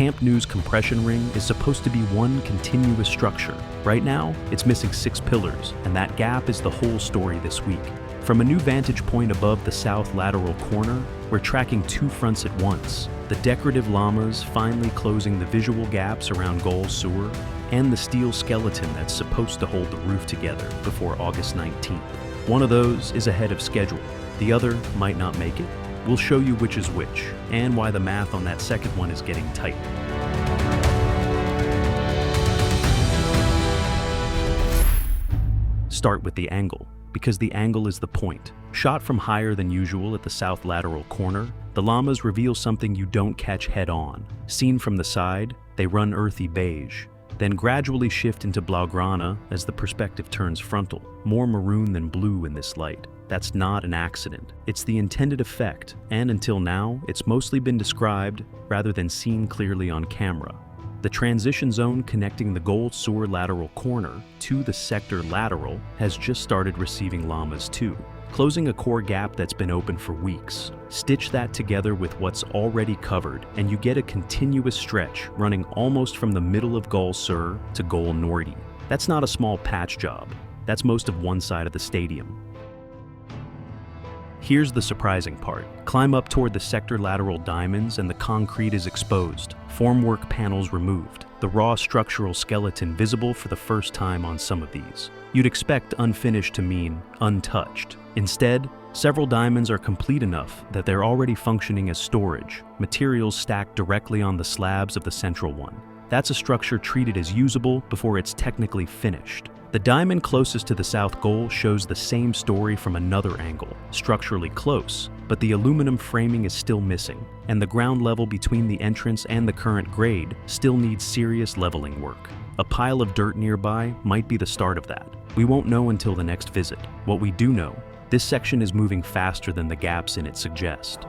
Camp Nou's compression ring is supposed to be one continuous structure. Right now, it's missing 6 pillars, and that gap is the whole story this week. From a new vantage point above the south lateral corner, we're tracking 2 fronts at once. The decorative lamas finally closing the visual gaps around Gol Sur, and the steel skeleton that's supposed to hold the roof together before August 19th. One of those is ahead of schedule. The other might not make it. We'll show you which is which, and why the math on that second one is getting tight. Start with the angle, because the angle is the point. Shot from higher than usual at the south lateral corner, the lamas reveal something you don't catch head-on. Seen from the side, they run earthy beige, then gradually shift into blaugrana as the perspective turns frontal, more maroon than blue in this light. That's not an accident. It's the intended effect, and until now, it's mostly been described rather than seen clearly on camera. The transition zone connecting the Gol Sur lateral corner to the sector lateral has just started receiving lamas too, closing a core gap that's been open for weeks. Stitch that together with what's already covered, and you get a continuous stretch running almost from the middle of Gol Sur to Gol Norte. That's not a small patch job. That's most of one side of the stadium. Here's the surprising part. Climb up toward the sector lateral diamonds and the concrete is exposed. Formwork panels removed. The raw structural skeleton visible for the first time on some of these. You'd expect unfinished to mean untouched. Instead, several diamonds are complete enough that they're already functioning as storage, materials stacked directly on the slabs of the central one. That's a structure treated as usable before it's technically finished. The diamond closest to the south goal shows the same story from another angle, structurally close, but the aluminum framing is still missing, and the ground level between the entrance and the current grade still needs serious leveling work. A pile of dirt nearby might be the start of that. We won't know until the next visit. What we do know, this section is moving faster than the gaps in it suggest.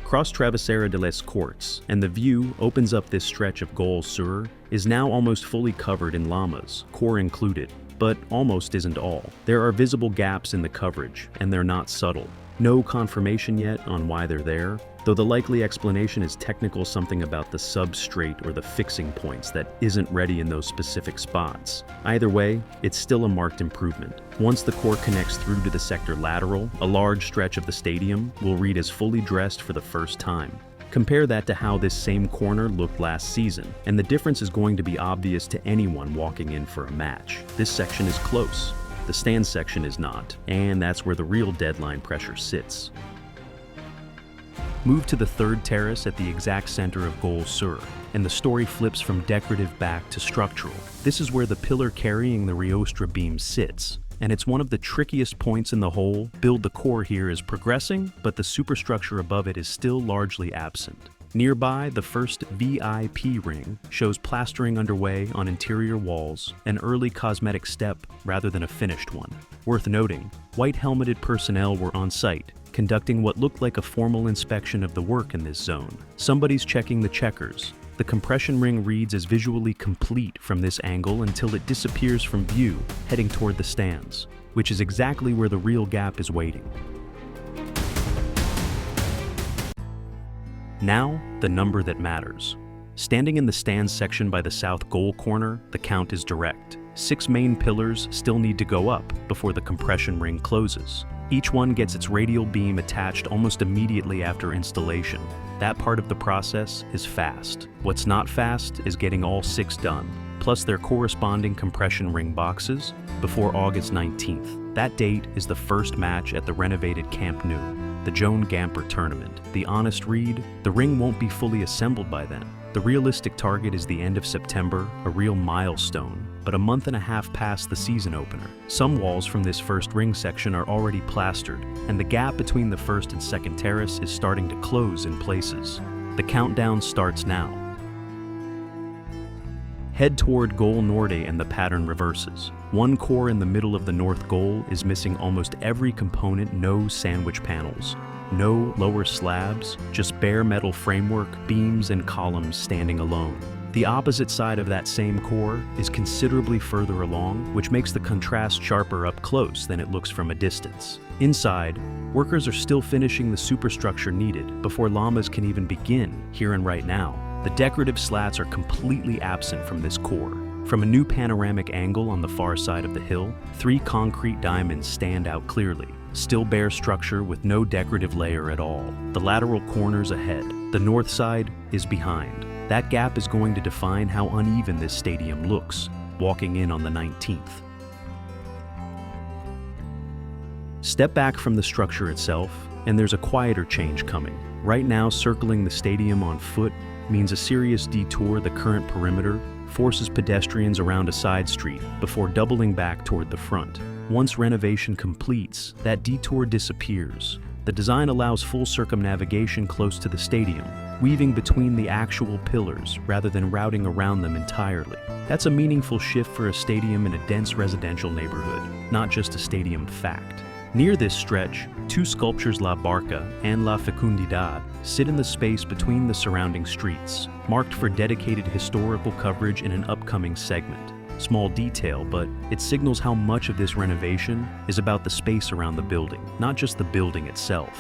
Cross Travesera de les Corts, and the view opens up this stretch of Gol Sur, is now almost fully covered in lamas, core included, but almost isn't all. There are visible gaps in the coverage, and they're not subtle. No confirmation yet on why they're there, though the likely explanation is technical, something about the substrate or the fixing points that isn't ready in those specific spots. Either way, it's still a marked improvement. Once the core connects through to the sector lateral, a large stretch of the stadium will read as fully dressed for the first time. Compare that to how this same corner looked last season, and the difference is going to be obvious to anyone walking in for a match. This section is close. The stand section is not, and that's where the real deadline pressure sits. Move to the third terrace at the exact center of Gol Sur, and the story flips from decorative back to structural. This is where the pillar carrying the Riostra beam sits, and it's one of the trickiest points in the whole. Build the core here is progressing, but the superstructure above it is still largely absent. Nearby, the first VIP ring shows plastering underway on interior walls, an early cosmetic step rather than a finished one. Worth noting, white-helmeted personnel were on site, conducting what looked like a formal inspection of the work in this zone. Somebody's checking the checkers. The compression ring reads as visually complete from this angle until it disappears from view, heading toward the stands, which is exactly where the real gap is waiting. Now, the number that matters. Standing in the stands section by the south goal corner, the count is direct. 6 main pillars still need to go up before the compression ring closes. Each one gets its radial beam attached almost immediately after installation. That part of the process is fast. What's not fast is getting all 6 done, plus their corresponding compression ring boxes, before August 19th. That date is the first match at the renovated Camp Nou, the Joan Gamper tournament. The honest read, the ring won't be fully assembled by then. The realistic target is the end of September, a real milestone, but a month and a half past the season opener. Some walls from this first ring section are already plastered, and the gap between the first and second terrace is starting to close in places. The countdown starts now. Head toward Gol Norte and the pattern reverses. One core in the middle of the north goal is missing almost every component, no sandwich panels. No lower slabs, just bare metal framework, beams and columns standing alone. The opposite side of that same core is considerably further along, which makes the contrast sharper up close than it looks from a distance. Inside, workers are still finishing the superstructure needed before lamas can even begin here and right now. The decorative slats are completely absent from this core. From a new panoramic angle on the far side of the hill, 3 concrete diamonds stand out clearly. Still bare structure with no decorative layer at all. The lateral corners ahead. The north side is behind. That gap is going to define how uneven this stadium looks, walking in on the 19th. Step back from the structure itself, and there's a quieter change coming. Right now, circling the stadium on foot means a serious detour. The current perimeter forces pedestrians around a side street before doubling back toward the front. Once renovation completes, that detour disappears. The design allows full circumnavigation close to the stadium, weaving between the actual pillars rather than routing around them entirely. That's a meaningful shift for a stadium in a dense residential neighborhood, not just a stadium fact. Near this stretch, 2 sculptures, La Barca and La Fecundidad, sit in the space between the surrounding streets, marked for dedicated historical coverage in an upcoming segment. Small detail, but it signals how much of this renovation is about the space around the building, not just the building itself.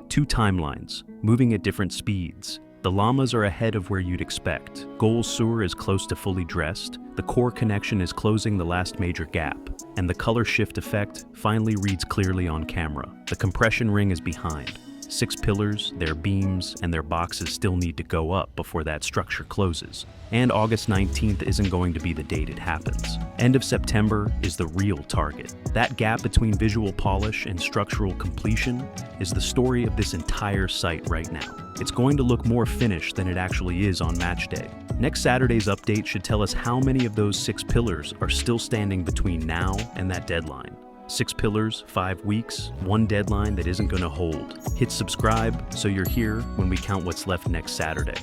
Two timelines, moving at different speeds. The lamas are ahead of where you'd expect. Gol Sur is close to fully dressed, the core connection is closing the last major gap, and the color shift effect finally reads clearly on camera. The compression ring is behind. 6 pillars, their beams, and their boxes still need to go up before that structure closes. And August 19th isn't going to be the date it happens. End of September is the real target. That gap between visual polish and structural completion is the story of this entire site right now. It's going to look more finished than it actually is on match day. Next Saturday's update should tell us how many of those 6 pillars are still standing between now and that deadline. 6 pillars, 5 weeks, 1 deadline that isn't going to hold. Hit subscribe so you're here when we count what's left next Saturday.